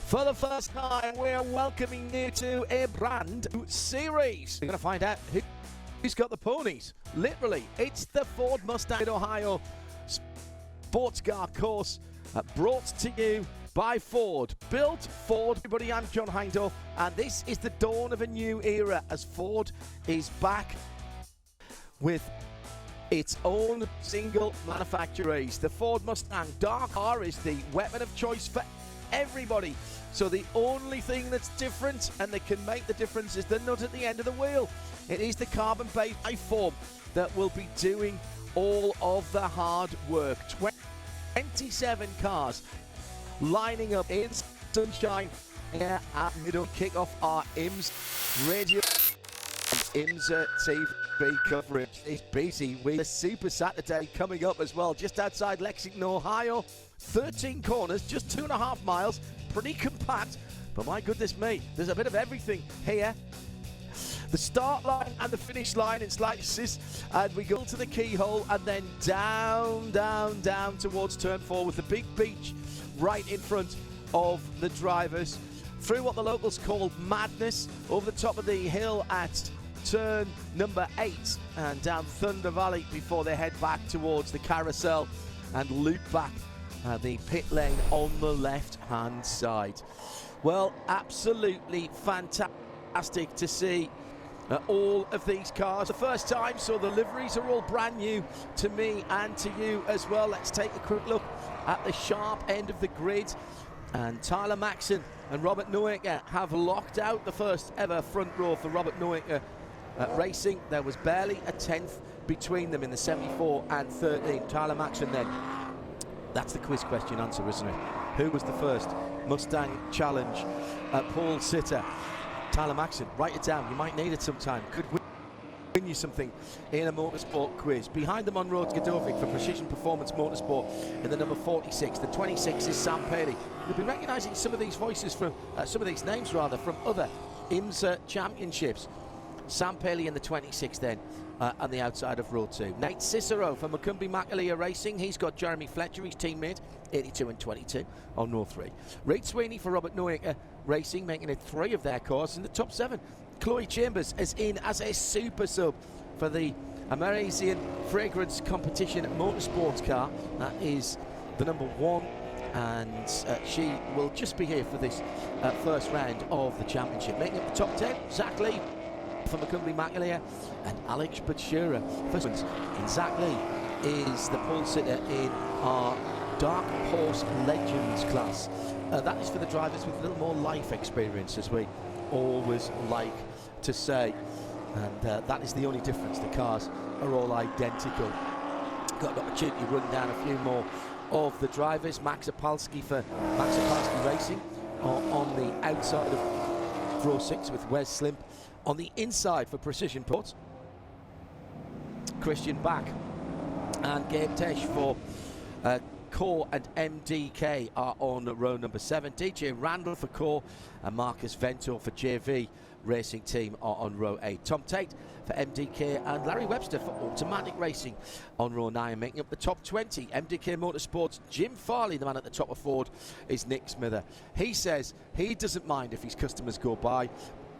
For the first time, we're welcoming you to a brand new series. We're going to find out who's got the ponies. Literally, it's the Ford Mustang Ohio sports car course brought to you by Ford. Built Ford. Everybody, I'm John Hindhaugh, and this is the dawn of a new era as Ford is back with its own single manufacturer race. The Ford Mustang Dark car is the weapon of choice for everybody. So the only thing that's different and that can make the difference is the nut at the end of the wheel. It is the carbon-based life form that will be doing all of the hard work. 27 cars lining up in sunshine here at middle kick-off our IMSA radio and IMSA TV coverage. It's busy with a Super Saturday coming up as well, just outside Lexington, Ohio. 13 corners, just 2.5 miles, pretty compact, but my goodness me, there's a bit of everything here. The start line and the finish line in slices, and we go to the keyhole and then down, down, down towards turn 4 with the big beach right in front of the drivers, through what the locals call madness, over the top of the hill at turn number 8 and down Thunder Valley before they head back towards the carousel and loop back the pit lane on the left hand side. Well, absolutely fantastic to see all of these cars the first time, so the liveries are all brand new to me and to you as well. Let's take a quick look at the sharp end of the grid, and Tyler Maxson and Robert Noaker have locked out the first ever front row for Robert Noaker Racing. There was barely a tenth between them in the 74 and 13. Tyler Maxson then. That's the quiz question answer, isn't it? Who was the first Mustang Challenge pole sitter? Tyler Maxson. Write it down. You might need it sometime. Could win you something in a motorsport quiz. Behind them on road Godovic for Precision Performance Motorsport in the number 46. The 26 is Sam Paley. You'll be recognising some of these voices from some of these names rather from other IMSA championships. Sam Paley in the 26 then on the outside of row 2. Nate Cicero for Macumbi McAleer Racing. He's got Jeremy Fletcher, his teammate, 82 and 22 on row 3. Reid Sweeney for Robert Noaker Racing, making it 3 of their cars in the top 7. Chloe Chambers is in as a super sub for the American Fragrance Competition Motorsports car. That is the number 1, and she will just be here for this first round of the championship. Making up the top 10, Zach Lee for Macumbi McAleer and Alex Bachura. First ones, and Zach Lee is the pole sitter in our Dark Horse Legends class. That is for the drivers with a little more life experience, as we always like to say, and that is the only difference. The cars are all identical. Got an opportunity to run down a few more of the drivers. Max Opalski for Max Opalski Racing on the outside of row 6 with Wes Slimp. On the inside for Precision Ports, Christian Back and Gabe Tesh for Core and MDK are on row number 7. DJ Randall for Core and Marcus Vento for JV Racing Team are on row 8. Tom Tate for MDK and Larry Webster for Automatic Racing on row 9, making up the top 20. MDK Motorsports, Jim Farley, the man at the top of Ford, is Nick Smither. He says he doesn't mind if his customers go by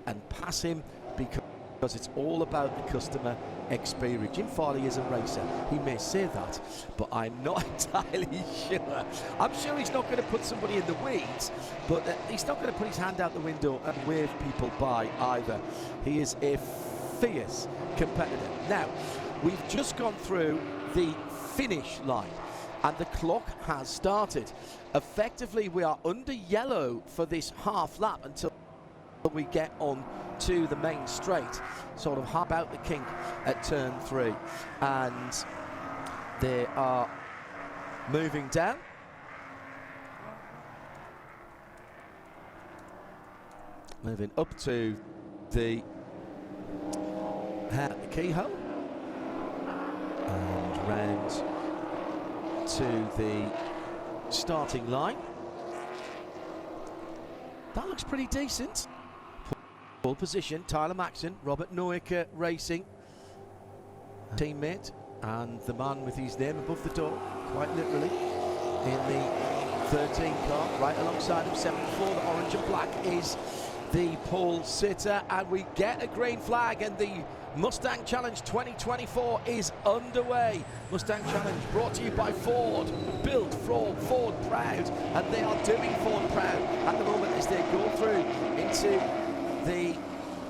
and pass him because it's all about the customer experience. Jim Farley is a racer. He may say that, but I'm not entirely sure. I'm sure he's not going to put somebody in the weeds, but he's not going to put his hand out the window and wave people by either. He is a fierce competitor. Now, we've just gone through the finish line and the clock has started. Effectively, we are under yellow for this half lap until we get on to the main straight, sort of hop out the kink at turn 3, and they are moving down. Moving up to the keyhole and round to the starting line. That looks pretty decent. Pole position, Tyler Maxson, Robert Noaker Racing. teammate and the man with his name above the door, quite literally, in the 13 car, right alongside him, 74, the orange and black, is the pole sitter, and we get a green flag, and the Mustang Challenge 2024 is underway. Mustang Challenge brought to you by Ford, built for Ford proud, and they are doing Ford proud at the moment as they go through into the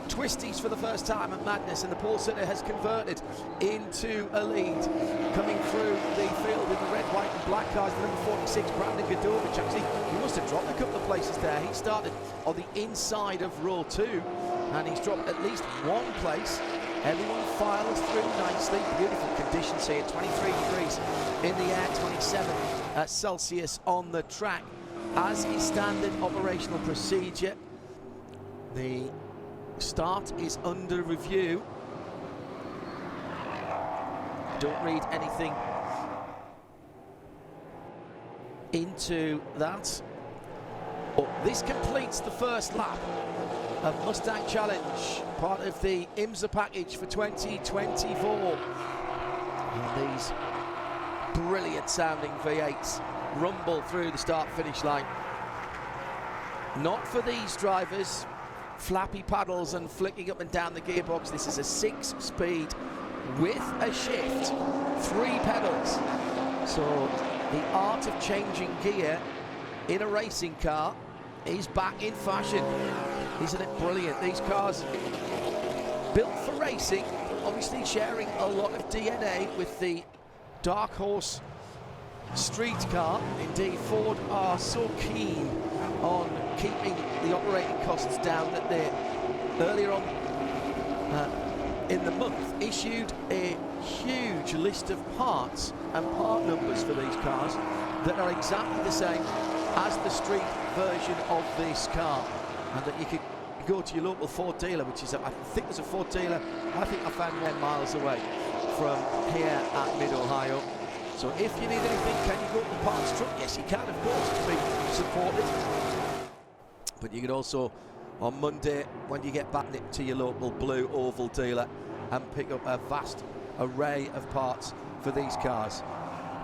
twisties for the first time at Madness, and the pole sitter has converted into a lead. Coming through the field in the red, white and black cars, the number 46, Brandon Godovich. Actually, he must have dropped a couple of places there. He started on the inside of row 2, and he's dropped at least one place. Everyone files through nicely. Beautiful conditions here, 23 degrees in the air, 27 Celsius on the track. As is standard operational procedure, the start is under review. Don't read anything into that. But this completes the first lap of Mustang Challenge, part of the IMSA package for 2024. And these brilliant sounding V8s rumble through the start-finish line. Not for these drivers, flappy paddles and flicking up and down the gearbox. This is a 6-speed with a shift, 3 pedals. So the art of changing gear in a racing car is back in fashion. Isn't it brilliant? These cars built for racing, obviously sharing a lot of DNA with the Dark Horse street car. Indeed, Ford are so keen on keeping the operating costs down that they earlier on in the month issued a huge list of parts and part numbers for these cars that are exactly the same as the street version of this car, and that you could go to your local Ford dealer, which is, I think there's a Ford dealer, I think I found 1 miles away from here at Mid-Ohio. So if you need anything, can you go to the parts truck? Yes, you can, of course, to be supported. But you can also, on Monday, when you get back to your local Blue Oval dealer, and pick up a vast array of parts for these cars.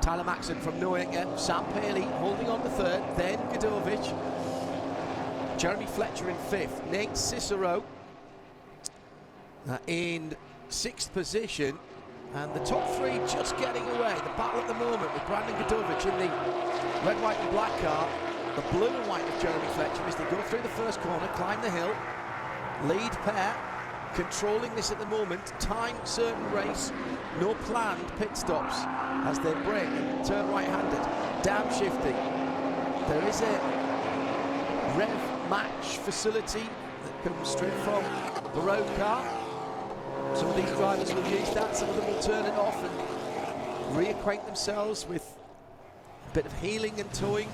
Tyler Maxson from Noaker, Sam Paley holding on to 3rd, then Godovich, Jeremy Fletcher in 5th, Nate Cicero in 6th position, and the top 3 just getting away. The battle at the moment with Brandon Godovich in the red, white and black car, the blue and white of Jeremy Fletcher as they go through the first corner, climb the hill, lead pair, controlling this at the moment, time certain race, no planned pit stops as they brake and turn right-handed, downshifting. There is a rev match facility that comes straight from the road car. Some of these drivers will use that, some of them will turn it off and reacquaint themselves with a bit of heeling and towing.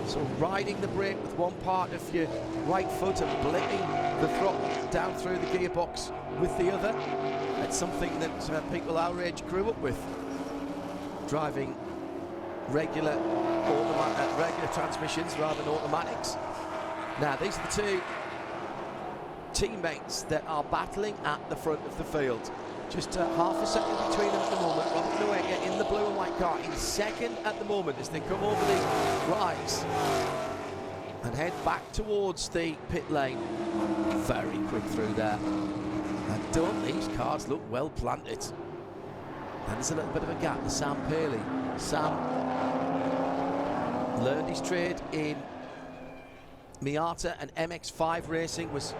So riding the brake with one part of your right foot and blipping the throttle down through the gearbox with the other. It's something that people our age grew up with. Driving regular transmissions rather than automatics. Now these are the 2 teammates that are battling at the front of the field. Just half a second between them at the moment. Robert Noaker in the blue and white car in 2nd at the moment as they come over the rise and head back towards the pit lane. Very quick through there. And don't these cars look well planted? And there's a little bit of a gap to Sam Paley. Sam learned his trade in Miata and MX-5 racing, was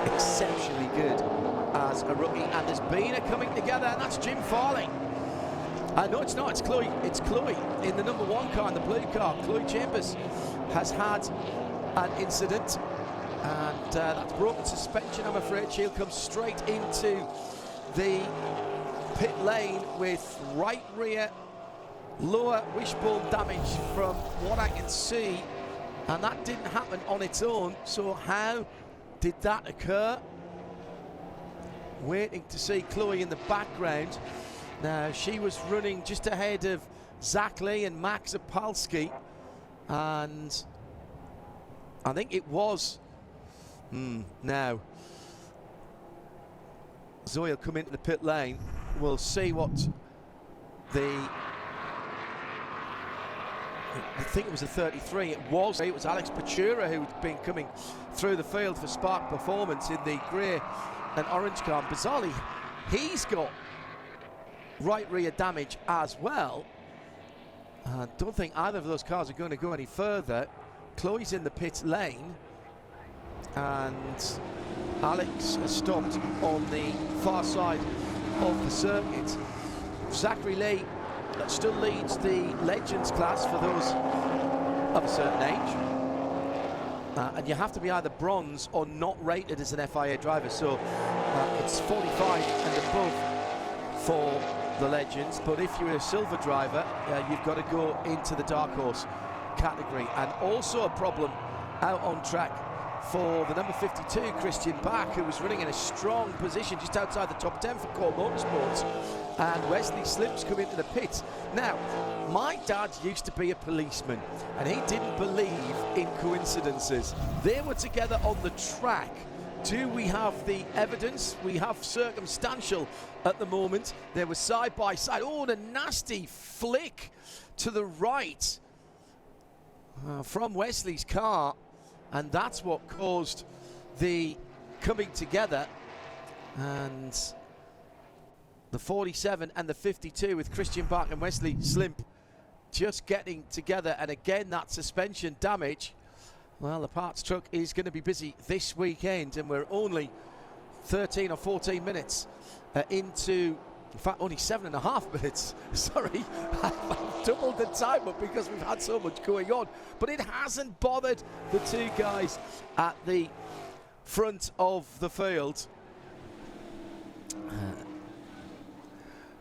exceptionally good as a rookie, and there's been a coming together, and that's Jim Farley. No, it's not, it's Chloe. It's Chloe in the number 1 car, in the blue car. Chloe Chambers has had an incident, and that's broken suspension, I'm afraid. She'll come straight into the pit lane with right rear lower wishbone damage from what I can see, and that didn't happen on its own. So how did that occur? Waiting to see Chloe in the background. Now she was running just ahead of Zach Lee and Max Opalski, and I think it was now Zoe will come into the pit lane. we'll see what I think it was a 33. It was Alex Pachura who'd been coming through the field for Spark Performance in the grey and orange car. Bizarrely, he's got right rear damage as well. I don't think either of those cars are going to go any further. Chloe's in the pit lane, and Alex has stopped on the far side of the circuit. Zachary Lee still leads the Legends class for those of a certain age. And you have to be either bronze or not rated as an FIA driver. So it's 45 and above for the Legends. But if you're a silver driver, you've got to go into the Dark Horse category. And also a problem out on track for the number 52, Christian Bach, who was running in a strong position just outside the top 10 for Core Motorsports. And Wesley Slimp's come into the pit. Now, my dad used to be a policeman, and he didn't believe in coincidences. They were together on the track. Do we have the evidence? We have circumstantial at the moment. They were side by side. Oh, and a nasty flick to the right from Wesley's car. And that's what caused the coming together. And the 47 and the 52 with Christian Bach and Wesley Slimp just getting together. And again, that suspension damage. Well, the parts truck is going to be busy this weekend, and we're only 13 or 14 minutes into, in fact, only 7.5 minutes. Sorry, I've doubled the time up because we've had so much going on. But it hasn't bothered the two guys at the front of the field.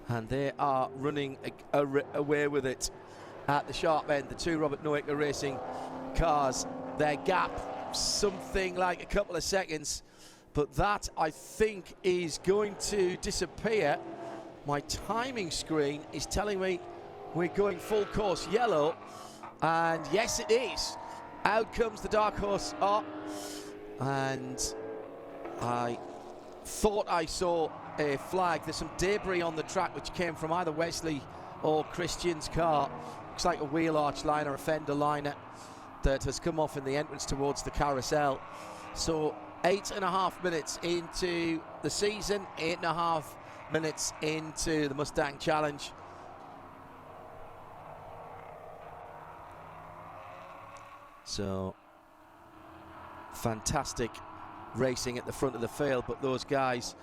And they are running away with it at the sharp end. The two Robert Noaker Racing cars, their gap something like a couple of seconds, but that I think is going to disappear. My timing screen is telling me we're going full course yellow, and yes it is. Out comes the Dark Horse up, and I thought I saw a flag. There's some debris on the track which came from either Wesley or Christian's car. Looks like a wheel arch liner, a fender liner that has come off in the entrance towards the carousel. So 8.5 minutes into the season, 8.5 minutes into the Mustang Challenge. So fantastic racing at the front of the field, but those guys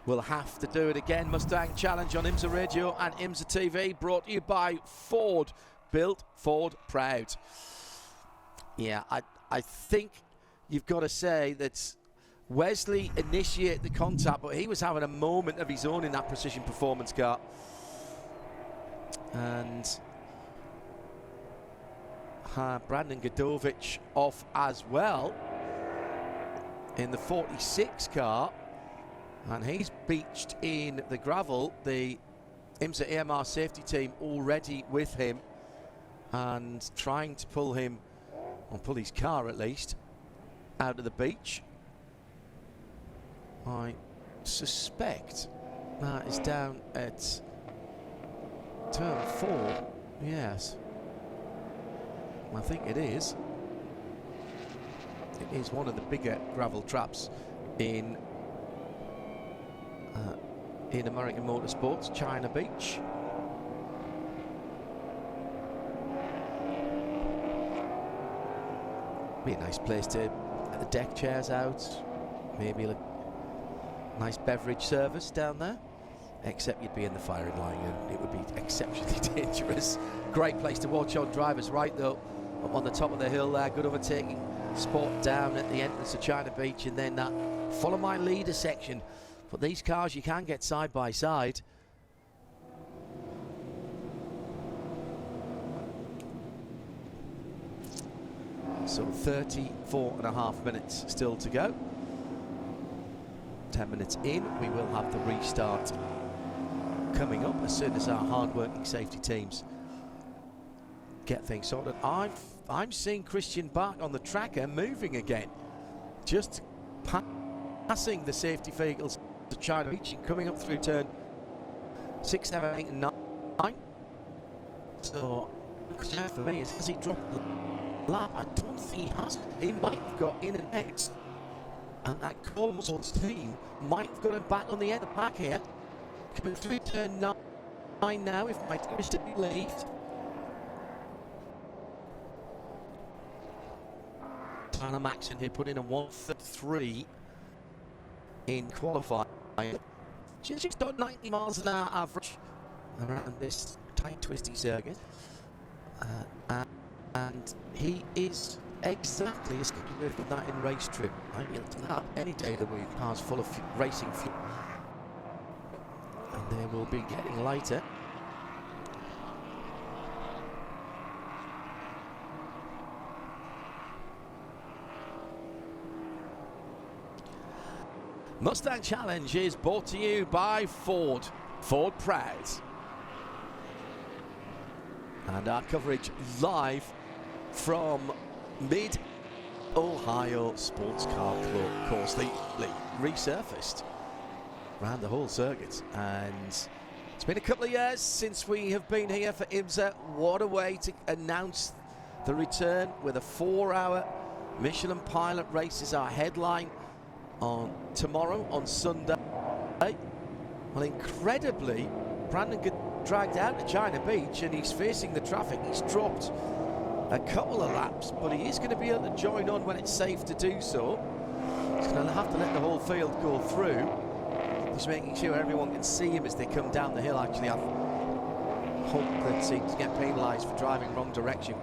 will have to do it again. Mustang Challenge on IMSA Radio and IMSA TV, brought to you by Ford. Built Ford proud. Yeah, I think you've got to say that Wesley initiated the contact, but he was having a moment of his own in that Precision Performance car. And Brandon Godovic off as well in the 46 car. And he's beached in the gravel. The IMSA AMR safety team already with him and trying to pull him, or pull his car at least, out of the beach. I suspect that is down at turn 4. Yes, I think it is. It is one of the bigger gravel traps in American motorsports, China Beach. Be a nice place to get the deck chairs out, maybe a nice beverage service down there, except you'd be in the firing line and it would be exceptionally dangerous. Great place to watch on drivers right though, up on the top of the hill there, good overtaking spot down at the entrance of China Beach, and then that follow my leader section. But these cars you can get side by side. So 34.5 minutes still to go. 10 minutes in, we will have the restart coming up as soon as our hard-working safety teams get things sorted. I'm seeing Christian Bach on the tracker moving again, just passing the safety vehicles to China Beach and coming up through turn 6, 7, 8 and 9. So, for me, has he dropped the lap? I don't think he has. He might have got in and out. And that core muscles team might have got him back on the end of the pack here. Coming through turn 9 now, if my team is to be believed. Tyler Maxon here put in a 1:33 in qualifying. She's done 90 miles an hour average around this tight, twisty circuit. And he is exactly as good with that in race trim. I'd be able to have any day of the week. Cars full of racing fuel. And they will be getting lighter. Mustang Challenge is brought to you by Ford. Ford proud. And our coverage live from Mid-Ohio Sports Car Club course. They resurfaced around the whole circuit. And it's been a couple of years since we have been here for IMSA. What a way to announce the return with a 4-hour Michelin Pilot race is our headline on tomorrow, on Sunday. Well, incredibly, Brandon got dragged out to China Beach and he's facing the traffic. He's dropped a couple of laps, but he is going to be able to join on when it's safe to do so. He's going to have to let the whole field go through. Just making sure everyone can see him as they come down the hill. Actually, I hope that he doesn't get penalised for driving wrong direction,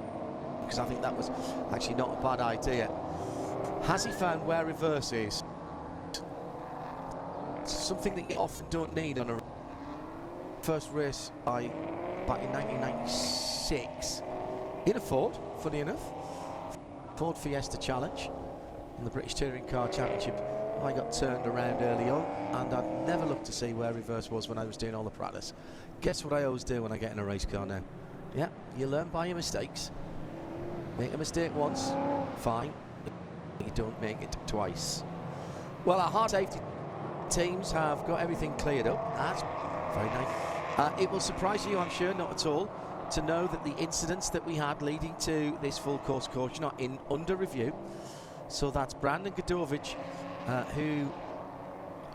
because I think that was actually not a bad idea. Has he found where reverse is? Something that you often don't need on a first race back in 1996 in a Ford, funny enough. Ford Fiesta Challenge in the British Touring Car Championship. I got turned around early on and I'd never looked to see where reverse was when I was doing all the practice. Guess what I always do when I get in a race car now? Yeah, you learn by your mistakes. Make a mistake once, fine. You don't make it twice. Well, our hard safety teams have got everything cleared up. That's very nice. It will surprise you, I'm sure, not at all, to know that the incidents that we had leading to this full course caution are under review. So that's Brandon Godovich, who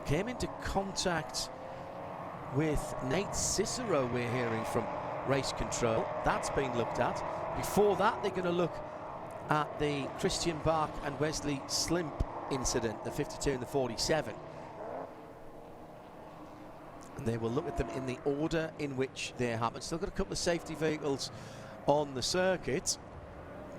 came into contact with Nate Cicero, we're hearing from race control. That's been looked at. Before that, they're going to look at the Christian Bach and Wesley Slimp incident, the 52 and the 47. And they will look at them in the order in which they happened. Still got a couple of safety vehicles on the circuit.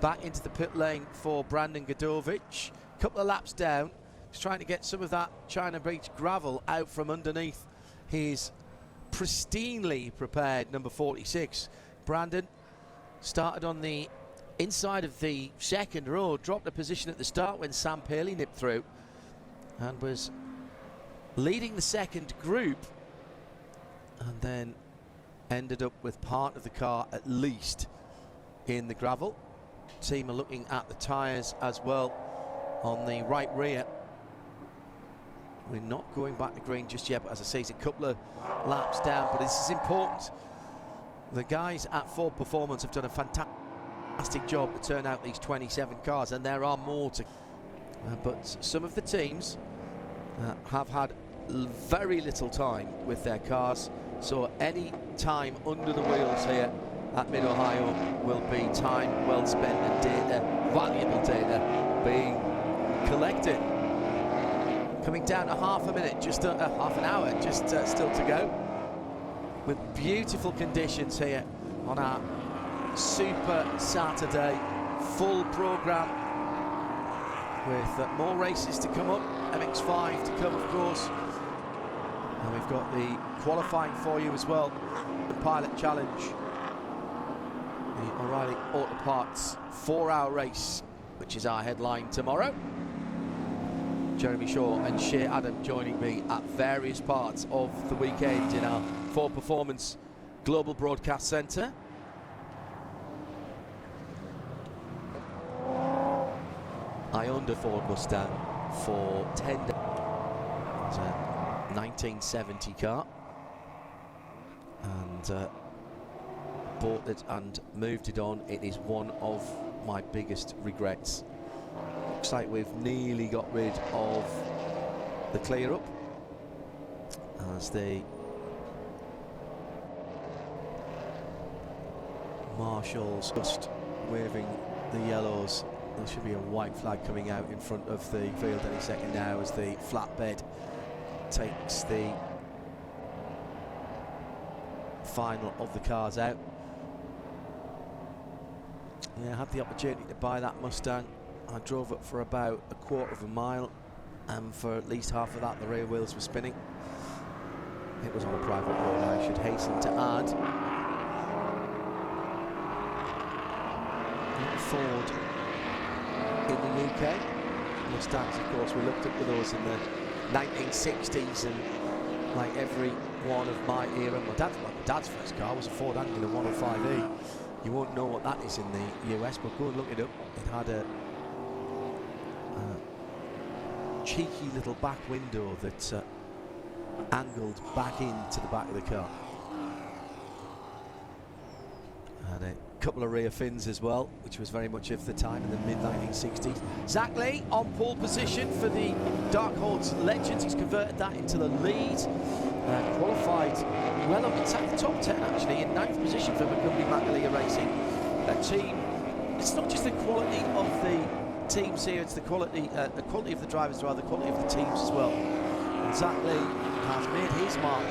Back into the pit lane for Brandon Godovich. Couple of laps down. He's trying to get some of that China Beach gravel out from underneath his pristinely prepared number 46. Brandon started on the inside of the second row, dropped a position at the start when Sam Paley nipped through, and was leading the second group, and then ended up with part of the car at least in the gravel. Team are looking at the tyres as well on the right rear. We're not going back to green just yet, but as I say, it's a couple of laps down, but this is important. The guys at Ford Performance have done a fantastic job to turn out these 27 cars, and there are more to. But some of the teams have had very little time with their cars, so any time under the wheels here at Mid-Ohio will be time well spent and data, valuable data, being collected. Coming down to half a minute, just half an hour, just still to go. With beautiful conditions here on our Super Saturday, full programme with more races to come up, MX5 to come, of course, and we've got the qualifying for you as well, the Pilot Challenge, the O'Reilly Auto Parts 4-hour race, which is our headline tomorrow. Jeremy Shaw and Shea Adam joining me at various parts of the weekend in our Ford Performance Global Broadcast Centre. I owned a Ford Mustang for 10 days. It's a 1970 car. and bought it and moved it on. It is one of my biggest regrets. Looks like we've nearly got rid of the clear up as the marshals just waving the yellows. There should be a white flag coming out in front of the field any second now as the flatbed takes the final of the cars out. Yeah, I had the opportunity to buy that Mustang. I drove it for about a quarter of a mile, and for at least half of that the rear wheels were spinning. It was on a private road, I should hasten to add. Ford in the UK. Mustangs, of course, we looked up with those in the 1960s, and like every one of my era, my dad's first car was a Ford Angular 105E. You won't know what that is in the US, but go and look it up. It had a cheeky little back window that angled back into the back of the car. And a couple of rear fins as well, which was very much of the time in the mid-1960s. Zach Lee on pole position for the Dark Horse Legends. He's converted that into the lead. Qualified well up inside the top 10 actually, in 9th position for Montgomery Macalia Racing. That team, it's not just the quality of the teams here, it's the quality of the drivers, rather the quality of the teams as well. And Zach Lee has made his mark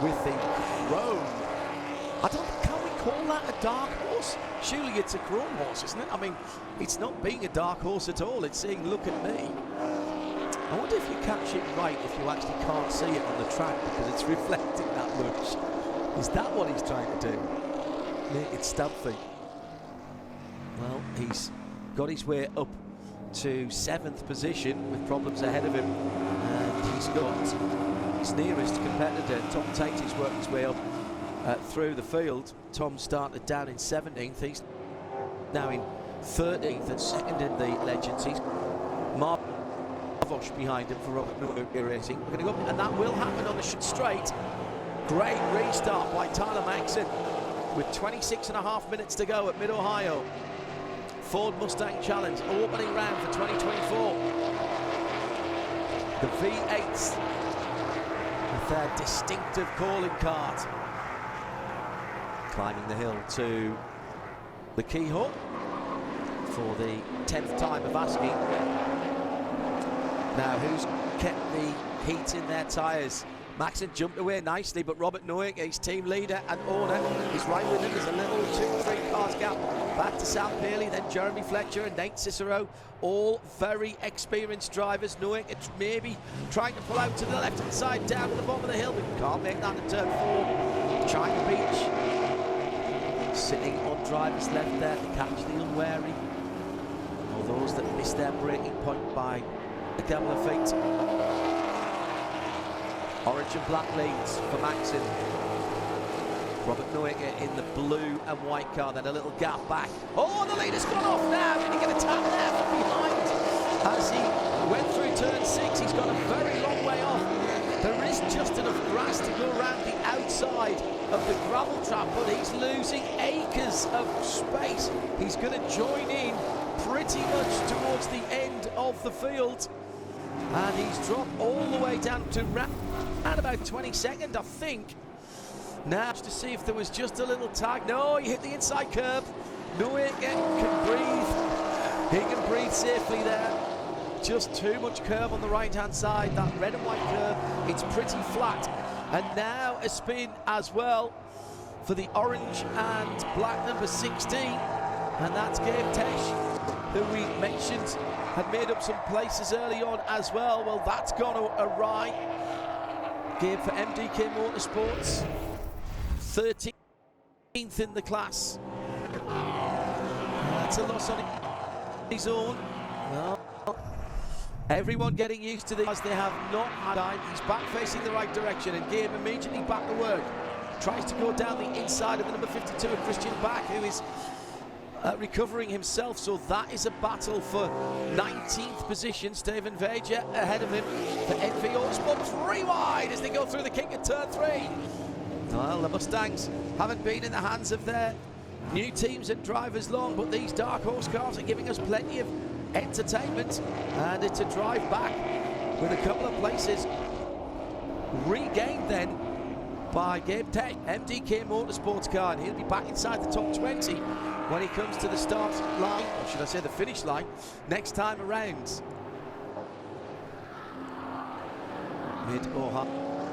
with the Chrome. Can we call that a dark horse? Surely it's a Chrome horse, isn't it? I mean, it's not being a dark horse at all, it's saying look at me. I wonder if you catch it right if you actually can't see it on the track because it's reflecting that much. Is that what he's trying to do? Make it stealthy. Well, he's got his way up to 7th position with problems ahead of him, and he's got his nearest competitor, Tom Tate, who's worked his way up through the field. Tom started down in 17th, he's now in 13th and second in the Legends. He's behind him for Robert Noah Racing. We're going to go, and that will happen on the straight. Great restart by Tyler Maxon with 26.5 minutes to go at Mid-Ohio. Ford Mustang Challenge, opening round for 2024. The V8s with their distinctive calling card. Climbing the hill to the keyhole for the 10th time of asking. Now, who's kept the heat in their tyres? Maxon jumped away nicely, but Robert Noack, his team leader and owner, is right with him. There's a little 2-3 cars gap back to Sal Paley, then Jeremy Fletcher and Nate Cicero, all very experienced drivers. Noack maybe trying to pull out to the left-hand side down at the bottom of the hill, but can't make that in turn 4. China Beach sitting on driver's left there to catch the unwary, or those that missed their breaking point by a couple of feet. Orange and black leads for Maxon. Robert Noacker in the blue and white car, then a little gap back. Oh, the leader's gone off now. Can he get a tap there from behind? As he went through turn 6, he's got a very long way off. There is just enough grass to go around the outside of the gravel trap, but he's losing acres of space. He's going to join in pretty much towards the end of the field. And he's dropped all the way down to around about 22nd, I think. Now, just to see if there was just a little tag. No, he hit the inside curb. Noack can breathe. He can breathe safely there. Just too much curb on the right-hand side. That red and white curb, it's pretty flat. And now a spin as well for the orange and black number 16. And that's Gabe Tesh, who we mentioned had made up some places early on as well. Well, that's gone awry. Gabe for MDK Motorsports, 13th in the class. That's a loss on his own. Well, everyone getting used to this as they have not had time. He's back facing the right direction, and Gabe immediately back to work. Tries to go down the inside of the number 52 of Christian Back, who is recovering himself, so that is a battle for 19th position. Steven Veja ahead of him for NV Autosport, 3 wide as they go through the kick at turn 3. Well, the Mustangs haven't been in the hands of their new teams and drivers long, but these dark horse cars are giving us plenty of entertainment, and it's a drive back with a couple of places regained then by Gabe Tech, MDK Motorsports car, and he'll be back inside the top 20 when he comes to the start line, or should I say the finish line, next time around.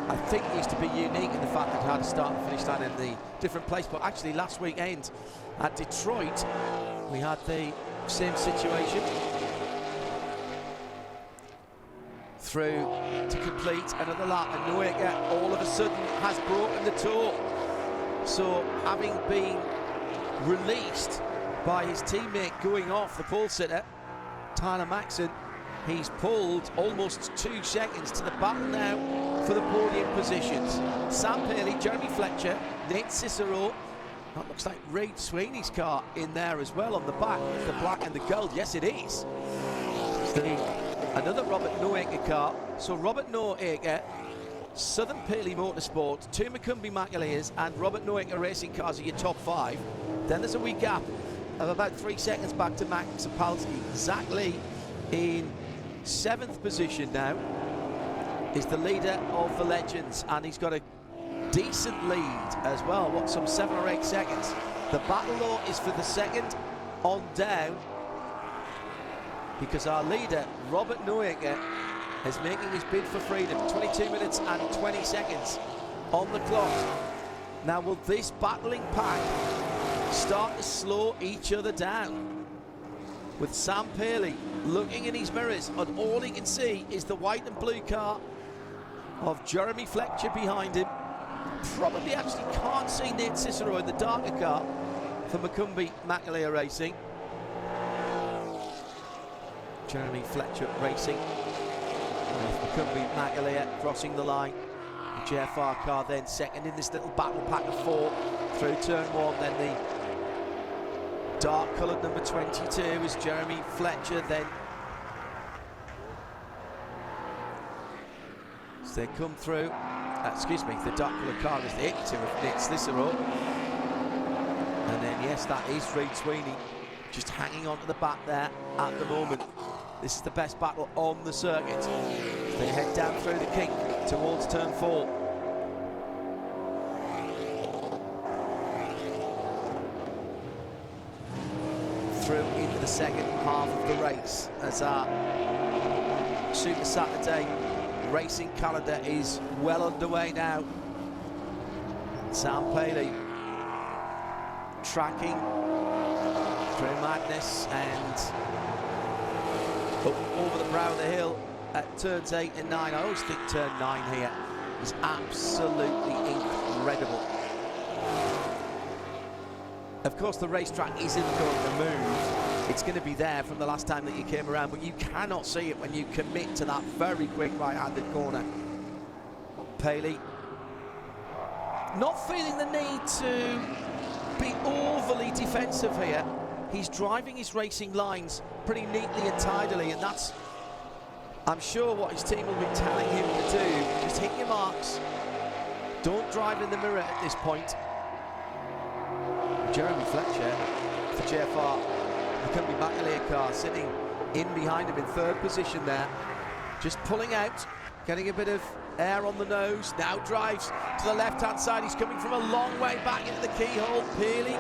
I think it used to be unique in the fact that it had a start and finish line in the different place, but actually last weekend at Detroit we had the same situation. Through to complete another lap, and Noeka all of a sudden has broken the toe. So having been released by his teammate going off, the pole sitter Tyler Maxson, he's pulled almost 2 seconds to the battle now for the podium positions. Sam Paley, Jeremy Fletcher, Nate Cicero. That looks like Reid Sweeney's car in there as well on the back with the black and the gold. Yes, it is. Another Robert Noeka car. So Robert Noeka, Southern Paley Motorsport, 2 McCumbee McAleers and Robert Noeka racing cars are your top 5. Then there's a wee gap of about 3 seconds back to Max Sapolsky. Zach Lee in 7th position now is the leader of the Legends, and he's got a decent lead as well, what, some 7 or 8 seconds. The battle though is for the second on down, because our leader Robert Noeka is making his bid for freedom. 22 minutes and 20 seconds on the clock. Now will this battling pack start to slow each other down, with Sam Paley looking in his mirrors and all he can see is the white and blue car of Jeremy Fletcher behind him. Probably actually can't see Nate Cicero in the darker car for McCumbee McAleer Racing. Jeremy Fletcher racing with McCumbee McAleer crossing the line. The JFR car then second in this little battle pack of 4 through turn 1. Then the dark coloured number 22 is Jeremy Fletcher. Then as they come through, excuse me, the dark coloured car is the 82 of Nate Cicero. And then yes, that is Reid Sweeney just hanging on to the back there at the moment. This is the best battle on the circuit. They head down through the kink towards turn 4. Through into the second half of the race as our Super Saturday racing calendar is well underway now. Sam Paley tracking through madness and up over the brow of the hill at turns 8 and 9. I always think turn 9 here is absolutely incredible. Of course, the racetrack isn't going to move. It's going to be there from the last time that you came around, but you cannot see it when you commit to that very quick right-handed corner. Paley not feeling the need to be overly defensive here. He's driving his racing lines pretty neatly and tidily, and that's, I'm sure, what his team will be telling him to do. Just hit your marks. Don't drive in the mirror at this point. Jeremy Fletcher for JFR, McCumbee McAleer car sitting in behind him in 3rd position there. Just pulling out, getting a bit of air on the nose. Now drives to the left-hand side. He's coming from a long way back into the keyhole. Paley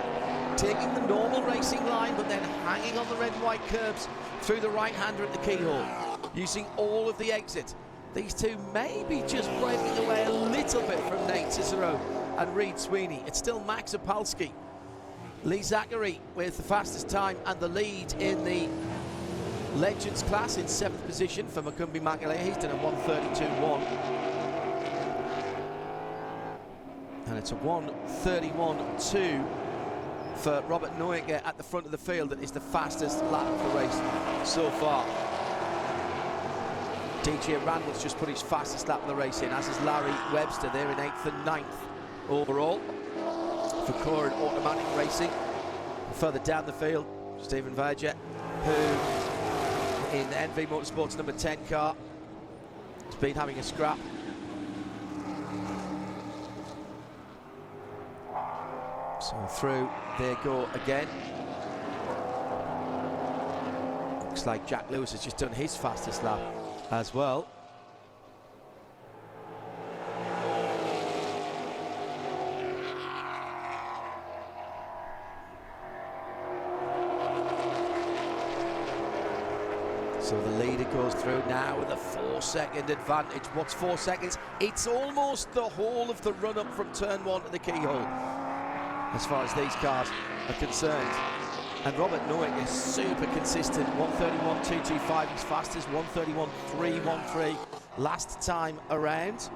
taking the normal racing line, but then hanging on the red and white curbs through the right-hander at the keyhole, using all of the exit. These two maybe just breaking away a little bit from Nate Cicero and Reid Sweeney. It's still Max Sapolsky. Lee Zachary with the fastest time and the lead in the Legends class in 7th position for McCumbee McAleer. He's done a 1:32.1. And it's a 1:31.2 for Robert Noeka at the front of the field. That is the fastest lap of the race so far. DJ Randall's just put his fastest lap of the race in, as is Larry Webster. They're in 8th and 9th overall for Corin Automatic Racing. Further down the field, Stephen Verger, who in the NV Motorsports number 10 car has been having a scrap. So through they go again. Looks like Jack Lewis has just done his fastest lap as well. So the leader goes through now with a 4-second advantage. What's 4 seconds? It's almost the whole of the run-up from turn 1 to the keyhole, as far as these cars are concerned. And Robert Nowick is super consistent. 1:31.225, his fastest. 1:31.313 last time around.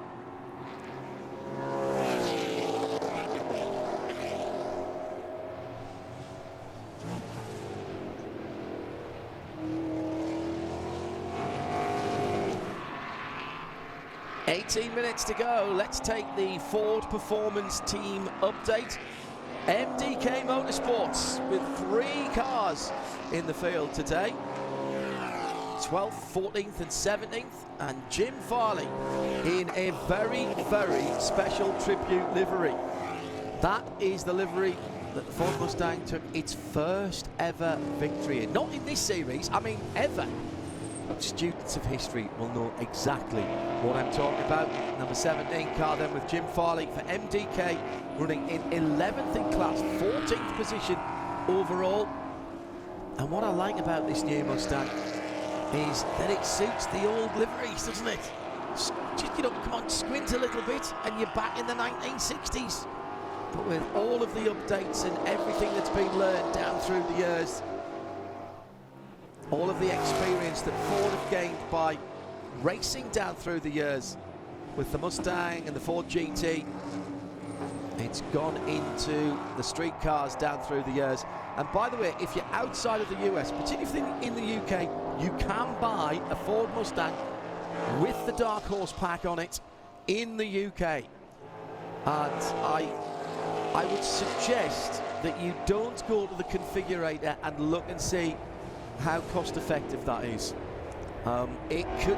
$18 minutes to go. Let's take the Ford Performance Team update. MDK Motorsports with 3 cars in the field today. 12th, 14th and 17th, and Jim Farley in a very, very special tribute livery. That is the livery that the Ford Mustang took its first ever victory in. Not in this series, I mean ever. Students of history will know exactly what I'm talking about. Number 17 car then with Jim Farley for MDK, running in 11th in class, 14th position overall. And what I like about this new Mustang is that it suits the old liveries, doesn't it? Just, you know, come on, squint a little bit and you're back in the 1960s. But with all of the updates and everything that's been learned down through the years, all of the experience that Ford have gained by racing down through the years with the Mustang and the Ford GT, it's gone into the street cars down through the years. And by the way, if you're outside of the US, particularly if you're in the UK, you can buy a Ford Mustang with the Dark Horse pack on it in the UK. And I would suggest that you don't go to the configurator and look and see how cost effective that is. It's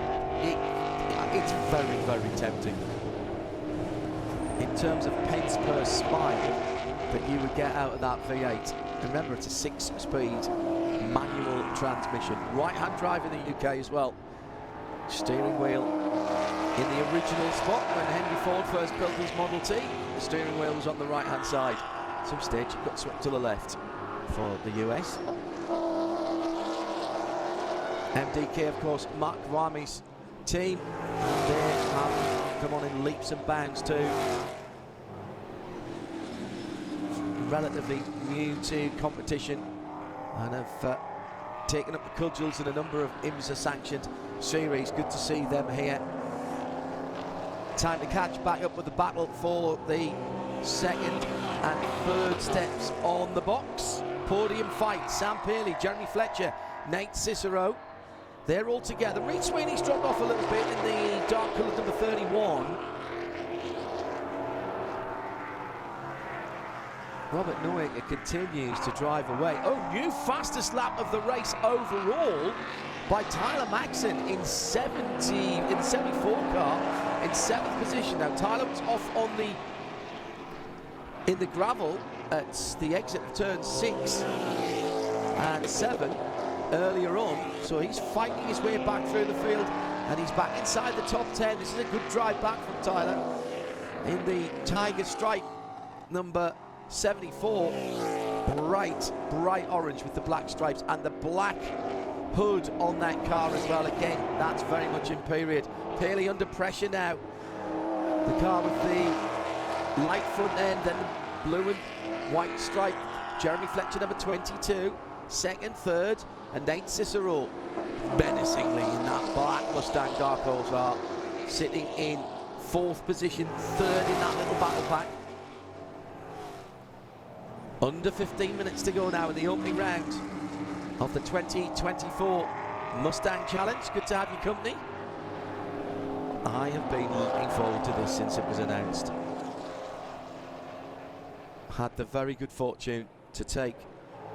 very, very tempting in terms of pence per smile that you would get out of that V8. Remember, it's a 6-speed manual transmission, right-hand drive in the UK as well. Steering wheel in the original spot when Henry Ford first built his Model T. The steering wheel was on the right-hand side. At some stage it got swept to the left for the US. MDK, of course, Mark Rami's team. They have come on in leaps and bounds too. Relatively new to competition and have taken up the cudgels in a number of IMSA sanctioned series. Good to see them here. Time to catch back up with the battle for the second and third steps on the box. Podium fight, Sam Pearley, Jeremy Fletcher, Nate Cicero. They're all together. Reed Sweeney's dropped off a little bit in the dark coloured number 31. Robert Nowick continues to drive away. Oh, new fastest lap of the race overall by Tyler Maxson in the 74 car in 7th position. Now Tyler was off on in the gravel at the exit of turn 6 and 7 earlier on, so he's fighting his way back through the field and he's back inside the top 10. This is a good drive back from Tyler in the Tiger Stripe number 74, bright orange with the black stripes and the black hood on that car as well. Again, that's very much in period. Pearley under pressure now. The car with the light front end and the blue and white stripe. Jeremy Fletcher number 22, second, third, and Nate Cicero menacingly in that black Mustang Dark Horse are sitting in 4th position, 3rd in that little battle pack. Under 15 minutes to go now in the opening round of the 2024 Mustang Challenge. Good to have your company. I have been looking forward to this since it was announced. Had the very good fortune to take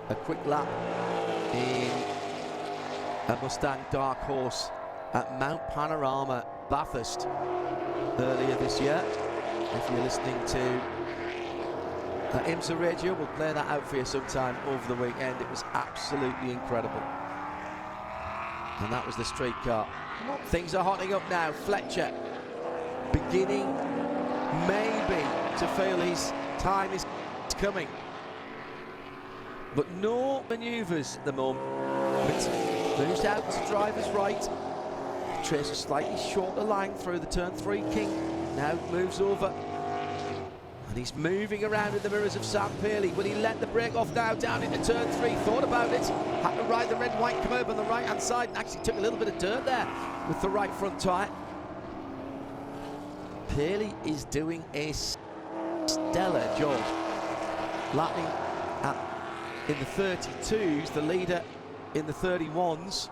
a quick lap in a Mustang Dark Horse at Mount Panorama, Bathurst, earlier this year. If you're listening to IMSA radio will play that out for you sometime over the weekend. It was absolutely incredible. And that was the street car. Things are hotting up now. Fletcher beginning maybe to feel his time is coming. But no manoeuvres at the moment. Moves out to driver's right. Traces a slightly shorter line through the turn 3 kink. Now moves over. And he's moving around in the mirrors of Sam Paley. Will he let the brake off now down into turn 3? Thought about it. Had to ride the red-white curb on the right-hand side and actually took a little bit of dirt there with the right front tyre. Paley is doing a stellar job. Lapping in the 32s, the leader in the 31s.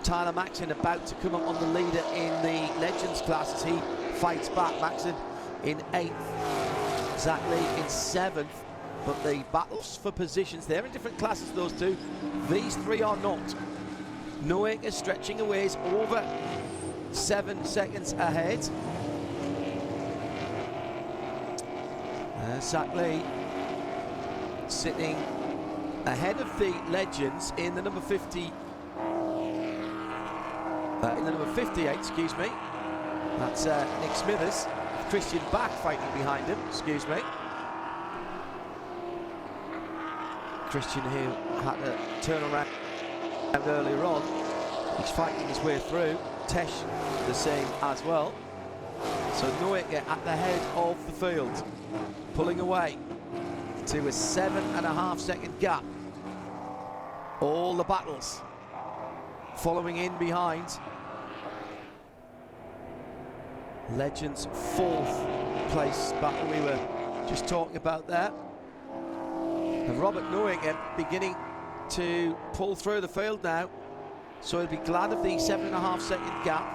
Tyler Maxson about to come up on the leader in the Legends class as he fights back. Maxson in 8th, Zach Lee in 7th, but the battles for positions, they're in different classes, those two. These three are not. Noaker stretching away, is over 7 seconds ahead. Zach Lee sitting ahead of the Legends in the number 50, in the number 58, excuse me. That's Nick Smithers. Christian back fighting behind him, excuse me. Christian, who had to turn around earlier on, he's fighting his way through. Tesh the same as well. So Noaker at the head of the field, pulling away to a 7.5 second gap. All the battles following in behind. Legends 4th place battle we were just talking about there. And Robert Noaker beginning to pull through the field now, so he'll be glad of the 7.5 second gap.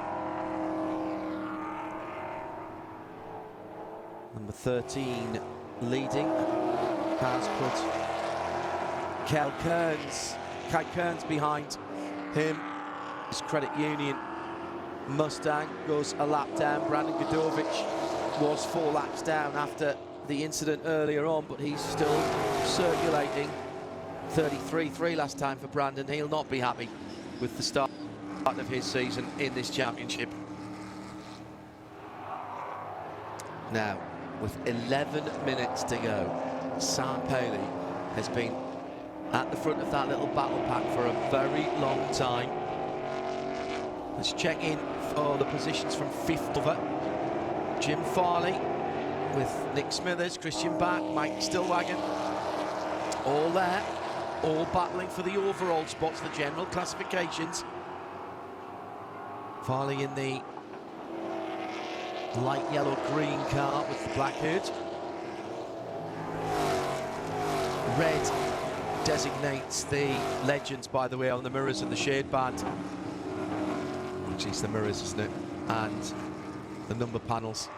Number 13 leading has put Kai Kearns behind him. His Credit Union Mustang goes a lap down. Brandon Godovic was 4 laps down after the incident earlier on, but he's still circulating. 33.3 last time for Brandon. He'll not be happy with the start of his season in this championship. Now, with 11 minutes to go, Sam Paley has been at the front of that little battle pack for a very long time. Let's check in for the positions from 5th over. Jim Farley with Nick Smithers, Christian Back, Mike Stillwagon, all there, all battling for the overall spots, the general classifications. Farley in the light yellow-green car with the black hood. Red designates the Legends, by the way, on the mirrors and the shade band. Actually, it's the mirrors, isn't it? And the number panels.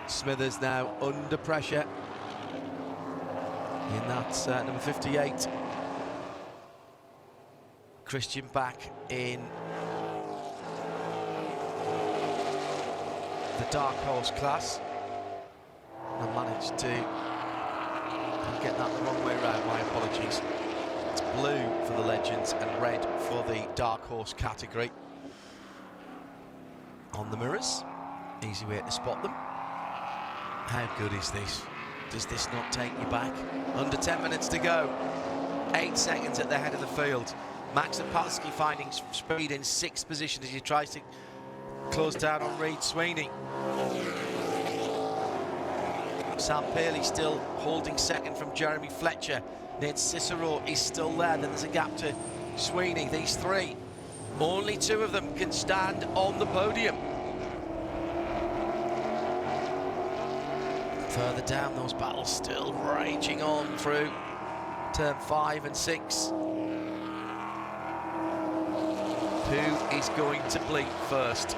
Smithers now under pressure in that number 58. Christian Back in the dark horse class. I managed to get that the wrong way around, my apologies. It's blue for the Legends and red for the dark horse category. On the mirrors, easy way to spot them. How good is this? Does this not take you back? Under 10 minutes to go. 8 seconds at the head of the field. Max Opalski finding speed in 6th position as he tries to close down on Reid Sweeney. Sam Paley still holding 2nd from Jeremy Fletcher. Nate Cicero is still there. Then there's a gap to Sweeney. These 3, only 2 of them can stand on the podium. Further down, those battles still raging on through turn 5 and 6. Who is going to blink first?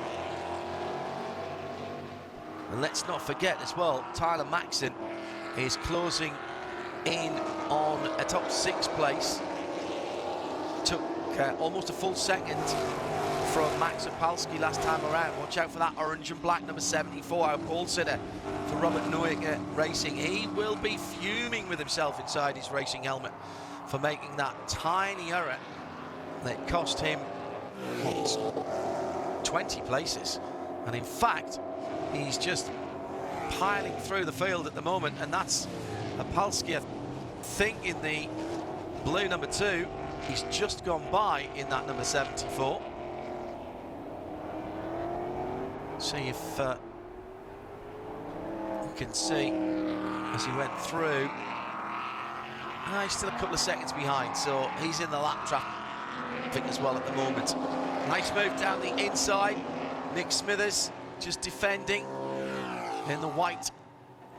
And let's not forget as well, Tyler Maxson is closing in on a top 6 place. Took almost a full second from Max Opalski last time around. Watch out for that orange and black number 74, our pole sitter for Robert Neuiger Racing. He will be fuming with himself inside his racing helmet for making that tiny error that cost him 20 places. And in fact, he's just piling through the field at the moment, and that's Opalski, I think, in the blue number 2. He's just gone by in that number 74. See if we can see as he went through. He's still a couple of seconds behind, so he's in the lap traffic as well at the moment. Nice move down the inside. Nick Smithers just defending in the white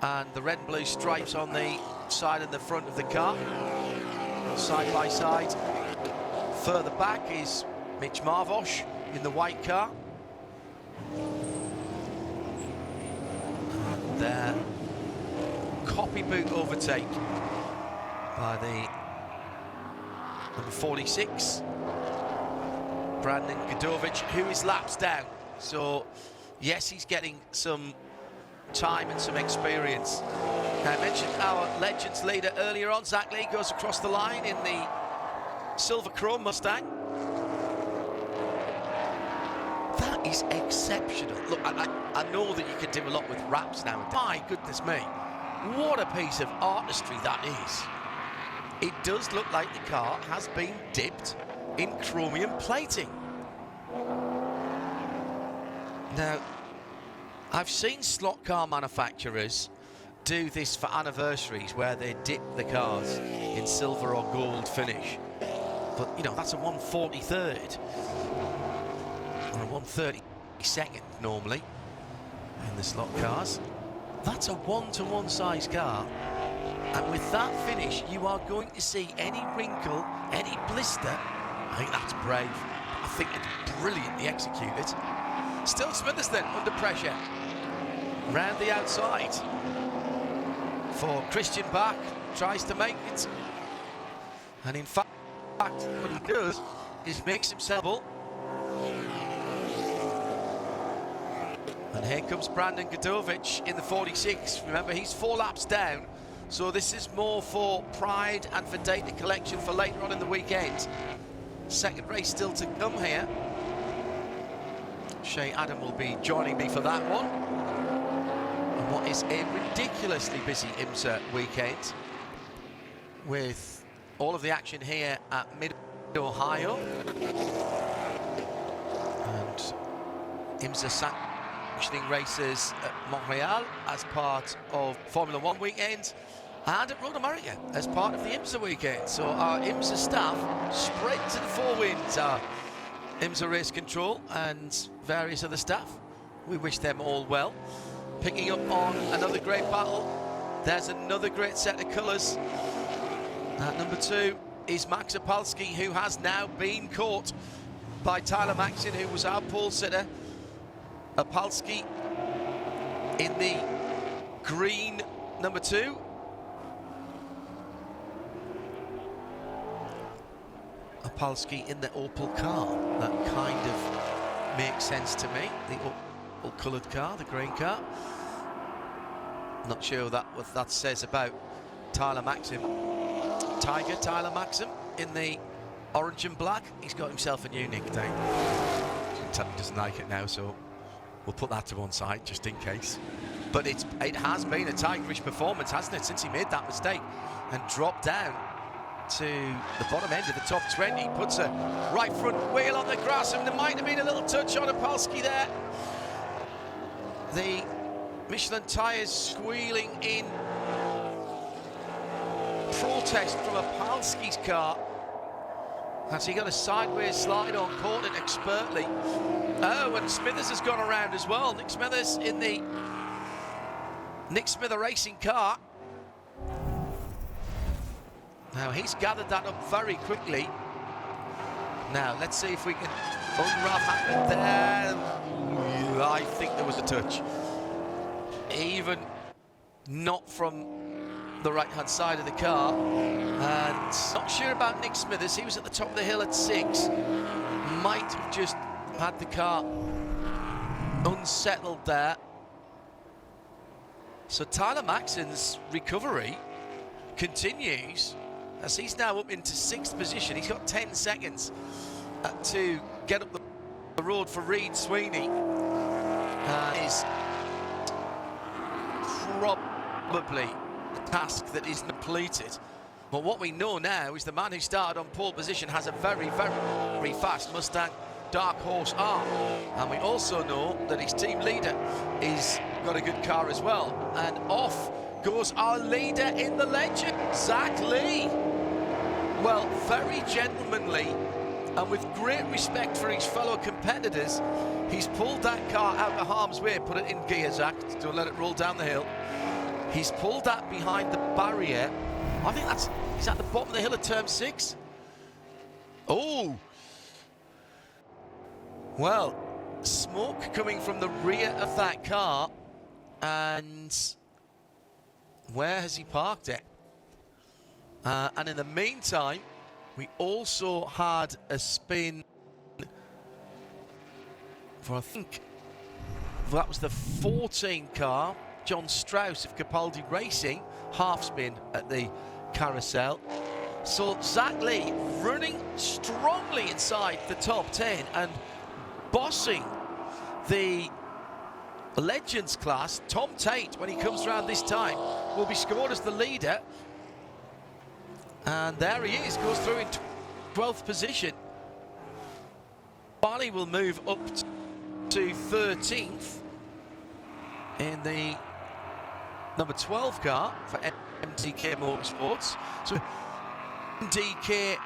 and the red and blue stripes on the side and the front of the car, side by side. Further back is Mitch Marvosh in the white car. And their copy boot overtake by the number 46, Brandon Godovic, who is laps down. So yes, he's getting some time and some experience. I mentioned our Legends leader earlier on. Zach Lee goes across the line in the silver chrome Mustang. That is exceptional. Look, I know that you can do a lot with wraps now. My goodness me, what a piece of artistry that is. It does look like the car has been dipped in chromium plating. Now, I've seen slot car manufacturers do this for anniversaries where they dip the cars in silver or gold finish. But, you know, that's a 1/43rd or a 1/32nd normally in the slot cars. That's a 1-to-1 size car. And with that finish, you are going to see any wrinkle, any blister. I think that's brave. I think it's brilliantly executed. Still Smithers then, under pressure. Round the outside for Christian Bach, tries to make it. And in fact, what he does is makes himself up. And here comes Brandon Godovic in the 46. Remember, he's 4 laps down. So this is more for pride and for data collection for later on in the weekend. Second race still to come here. Shay Adam will be joining me for that one. And what is a ridiculously busy IMSA weekend with all of the action here at Mid-Ohio. And IMSA sanctioning races at Montreal as part of Formula 1 weekend, and at Road America as part of the IMSA weekend. So our IMSA staff spread to the 4 winds, our IMSA race control and various other staff. We wish them all well. Picking up on another great battle. There's another great set of colours. At number 2 is Max Opalski, who has now been caught by Tyler Maxson, who was our pole sitter. Opalski in the green number 2. Opalski in the Opel car. That kind of makes sense to me. The Opel coloured car, the green car. Not sure what that says about Tyler Maxson. Tyler Maxson in the orange and black. He's got himself a new nickname. He doesn't like it now, so we'll put that to one side just in case. But it has been a tigerish performance, hasn't it, since he made that mistake and dropped down to the bottom end of the top 20. Puts a right front wheel on the grass, and there might have been a little touch on Opalski there. The Michelin tyres squealing in protest from Opalski's car as he got a sideways slide on, caught it expertly. Oh, and Smithers has gone around as well. Nick Smithers in the Nick Smither racing car. Now he's gathered that up very quickly. Now let's see if we can unwrap that there. I think there was a touch. Even not from the right-hand side of the car. And not sure about Nick Smithers. He was at the top of the hill at 6. Might have just had the car unsettled there. So Tyler Maxon's recovery continues as he's now up into 6th position. He's got 10 seconds to get up the road for Reid Sweeney. Is probably a task that is completed. But what we know now is the man who started on pole position has a very, very fast Mustang Dark Horse R. And we also know that his team leader is got a good car as well. And off goes our leader in the legend, Zach Lee. Well, very gentlemanly and with great respect for his fellow competitors, he's pulled that car out of harm's way, put it in gear, Zach, don't let it roll down the hill. He's pulled that behind the barrier. I think he's at the bottom of the hill of turn 6. Oh! Well, smoke coming from the rear of that car, and where has he parked it? And in the meantime, we also had a spin for, I think, that was the 14 car, John Strauss of Capaldi Racing, half spin at the carousel. So Zach Lee running strongly inside the top 10 and bossing the Legends class. Tom Tate, when he comes around this time, will be scored as the leader. And there he is, goes through in 12th position. Barley will move up to 13th in the number 12 car for MDK Motorsports. So MDK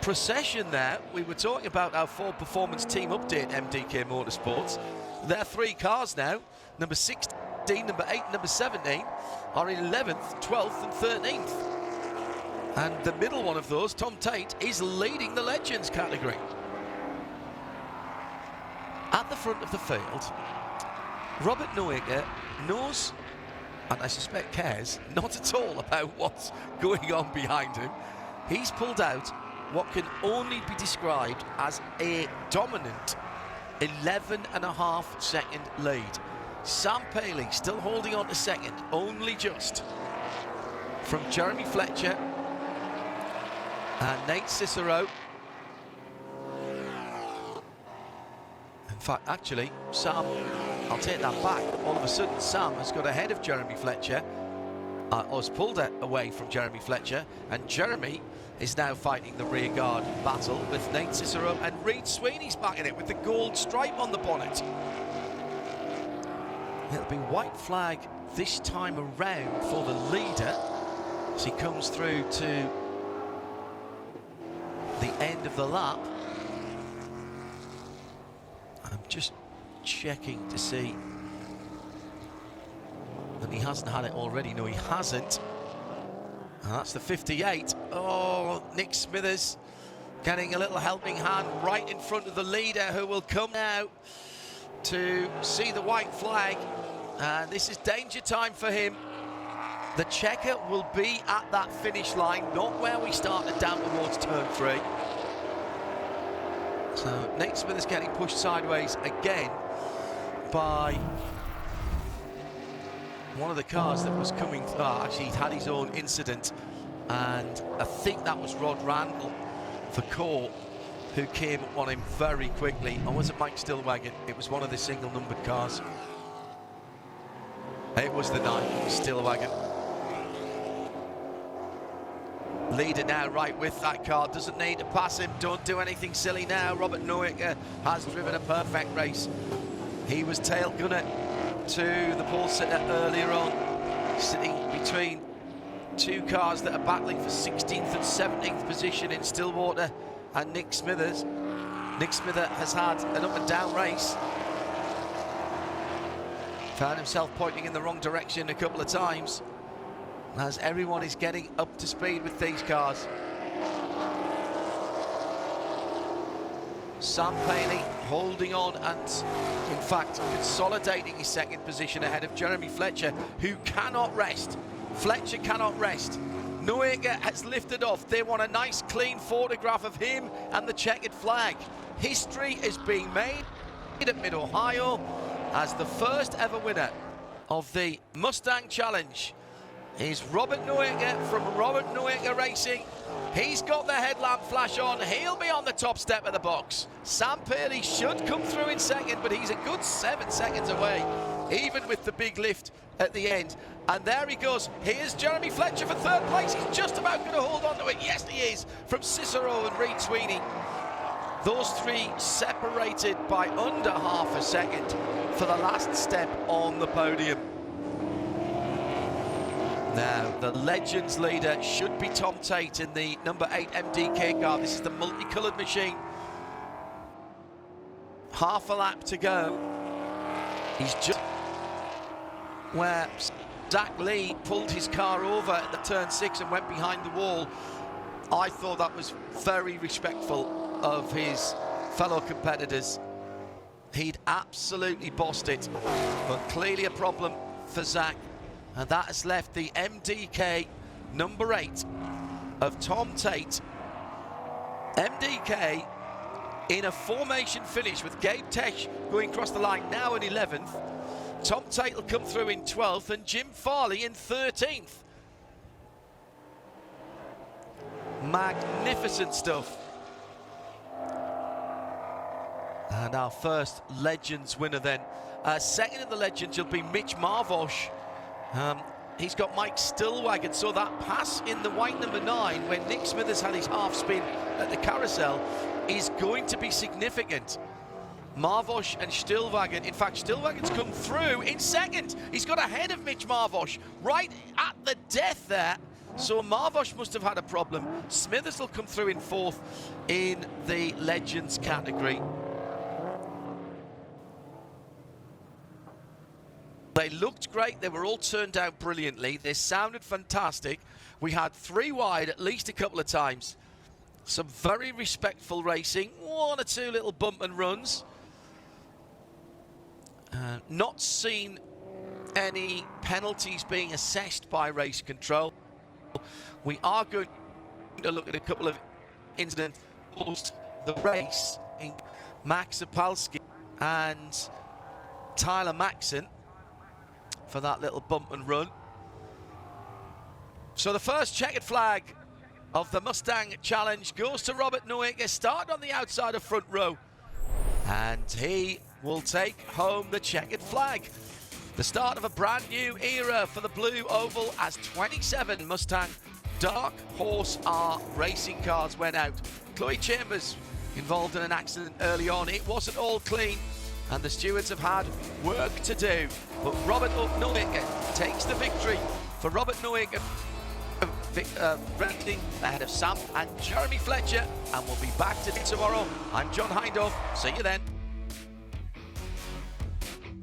procession there. We were talking about our Ford Performance Team Update MDK Motorsports. There are 3 cars now. Number 16, number 8, number 17 are in 11th, 12th and 13th. And the middle one of those, Tom Tate, is leading the Legends category. At the front of the field, Robert Noaker knows, and I suspect cares, not at all about what's going on behind him. He's pulled out what can only be described as a dominant 11.5 second lead. Sam Paley still holding on to second, only just from Jeremy Fletcher and Nate Cicero. In fact, actually, Sam, I'll take that back. All of a sudden, Sam has got ahead of Jeremy Fletcher, or has pulled it away from Jeremy Fletcher, and Jeremy is now fighting the rear guard battle with Nate Cicero, and Reid Sweeney's back in it with the gold stripe on the bonnet. It'll be white flag this time around for the leader as he comes through to the end of the lap. I'm just checking to see that he hasn't had it already. No, he hasn't. And that's the 58. Oh, Nick Smithers getting a little helping hand right in front of the leader, who will come now to see the white flag. And this is danger time for him. The checker will be at that finish line, not where we started down towards turn 3. So Nate Smithers getting pushed sideways again by one of the cars that was coming. Actually, he'd had his own incident, and I think that was Rod Randall for Core, who came on him very quickly. Or was it Mike Stillwagon? It was one of the single numbered cars. It was the 9, Stillwagon. Leader now right with that car, doesn't need to pass him, don't do anything silly now. Robert Noaker has driven a perfect race. He was tail gunner to the pole sitter earlier on, sitting between 2 cars that are battling for 16th and 17th position in Stillwater and Nick Smithers. Nick Smithers has had an up and down race. Found himself pointing in the wrong direction a couple of times, as everyone is getting up to speed with these cars. Sam Paley holding on and, in fact, consolidating his second position ahead of Jeremy Fletcher, who cannot rest. Fletcher cannot rest. Noega has lifted off. They want a nice clean photograph of him and the checkered flag. History is being made at Mid-Ohio as the first ever winner of the Mustang Challenge is Robert Noega from Robert Noega Racing. He's got the headlamp flash on. He'll be on the top step of the box. Sam Paley should come through in second, but he's a good 7 seconds away, even with the big lift at the end. And there he goes. Here's Jeremy Fletcher for third place. He's just about going to hold on to it. Yes, he is, from Cicero and Reed Sweeney. Those three separated by under half a second for the last step on the podium. Now, the Legends leader should be Tom Tate in the number 8 MDK car. This is the multicoloured machine. Half a lap to go. He's just where Zach Lee pulled his car over at the turn 6 and went behind the wall. I thought that was very respectful of his fellow competitors. He'd absolutely bossed it, but clearly a problem for Zach. And that has left the MDK number 8 of Tom Tate. MDK in a formation finish with Gabe Tesh going across the line now in 11th. Tom Tate will come through in 12th and Jim Farley in 13th. Magnificent stuff. And our first Legends winner then. Second in the Legends will be Mitch Marvosh. He's got Mike Stillwagon, so that pass in the white number 9 when Nick Smithers had his half spin at the carousel is going to be significant. Marvosh and Stillwagon, in fact Stillwagon's come through in second. He's got ahead of Mitch Marvosh right at the death there, so Marvosh must have had a problem. Smithers will come through in 4th in the Legends category. They looked great, they were all turned out brilliantly, they sounded fantastic. We had 3 wide at least a couple of times. Some very respectful racing, 1 or 2 little bump and runs. Not seen any penalties being assessed by race control. We are going to look at a couple of incidents post the race in Max Zapalski and Tyler Maxson for that little bump and run. So the first checkered flag of the Mustang Challenge goes to Robert Noega, started on the outside of front row, and he will take home the checkered flag. The start of a brand new era for the Blue Oval as 27 Mustang Dark Horse R racing cars went out. Chloe Chambers involved in an accident early on. It wasn't all clean, and the stewards have had work to do. But Robert Noega takes the victory for Robert Noega, ranking ahead of Sam and Jeremy Fletcher, and we'll be back to tomorrow. I'm John Hindhaugh. See you then.